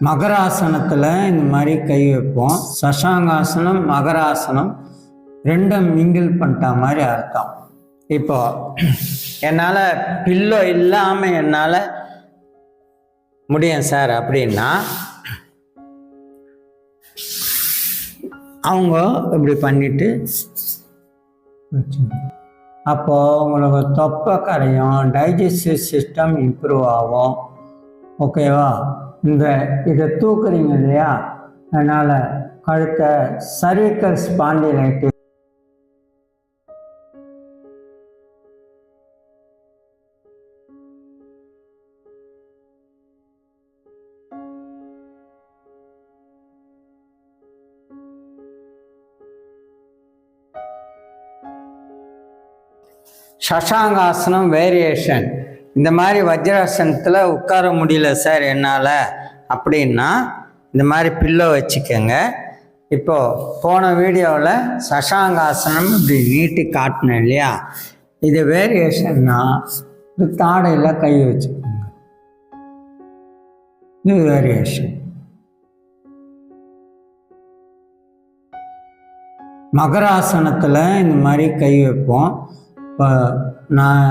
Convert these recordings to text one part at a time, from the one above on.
மகராசனத்தில் இந்த மாதிரி கை வைப்போம். சசாங்காசனம் மகராசனம் ரெண்டும் மிங்கிள் பண்ணிட்ட மாதிரி அர்த்தம். இப்போ என்னால் பில்லோ இல்லாமல் என்னால் முடியும் சார் அப்படின்னா அவங்க இப்படி பண்ணிட்டு அப்போது உங்களுக்கு தொப்பை கரையும், டைஜஸ்டிவ் சிஸ்டம் இம்ப்ரூவ் ஆகும். ஓகேவா? இதை தூக்குறீங்க இல்லையா, அதனால் கழுத்தை சர்விக்கல் ஸ்பாண்டிலைட்டிஸ் சசாங்காசனம் வேரியேஷன். இந்த மாதிரி வஜ்ராசனத்தில் உட்கார முடியல சார் என்னால் அப்படின்னா இந்த மாதிரி பில்லோ வச்சுக்கோங்க. இப்போது போன வீடியோவில் சசாங்காசனம் இப்படி நீட்டி காட்டினேன் இல்லையா, இது வேரியேஷன்னா இது தாடையில் கை வச்சுக்கோங்க. இது வேரியேஷன். மகராசனத்தில் இந்த மாதிரி கை வைப்போம். இப்போ நான்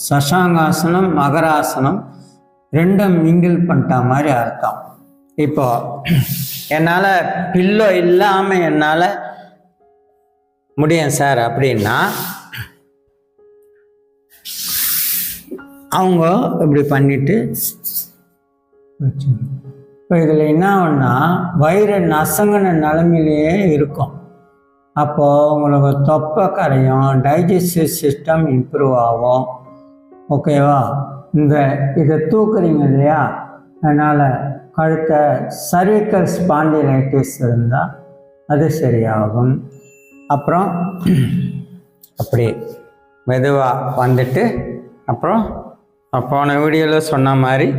சசாங்காசனம் மகராசனம் ரெண்டும் மிங்கிள் பண்ணிட்ட மாதிரி அர்த்தம். இப்போ என்னால் பில்லோ இல்லாமல் என்னால் முடியும் சார் அப்படின்னா அவங்க இப்படி பண்ணிட்டு இப்போ இதில் என்ன ஆகுன்னா வயிறு நசங்கின நிலைமையிலேயே இருக்கும். அப்போது உங்களுக்கு தொப்பை கரையும், டைஜஸ்டிவ் சிஸ்டம் இம்ப்ரூவ் ஆகும். ஓகேவா? இதை தூக்குறீங்க இல்லையா, அதனால் கழுத்தை சர்விக்கல் ஸ்பாண்டிலைட்டிஸ் இருந்தால் அது சரியாகும். அப்புறம் அப்படி மெதுவாக வந்துட்டு அப்புறம் போன வீடியோவில் சொன்ன மாதிரி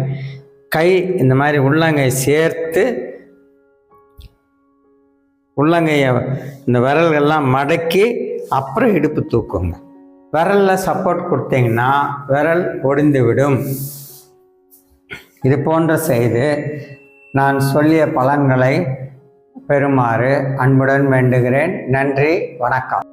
கை இந்த மாதிரி உள்ளங்கை சேர்த்து உள்ளங்கையை இந்த விரல்கள்லாம் மடக்கி அப்புறம் இடுப்பு தூக்குங்க. விரலில் சப்போர்ட் கொடுத்தீங்கன்னா விரல் ஒடிந்து விடும். இது போன்ற செய்து நான் சொல்லிய பலன்களை பெறுமாறு அன்புடன் வேண்டுகிறேன். நன்றி, வணக்கம்.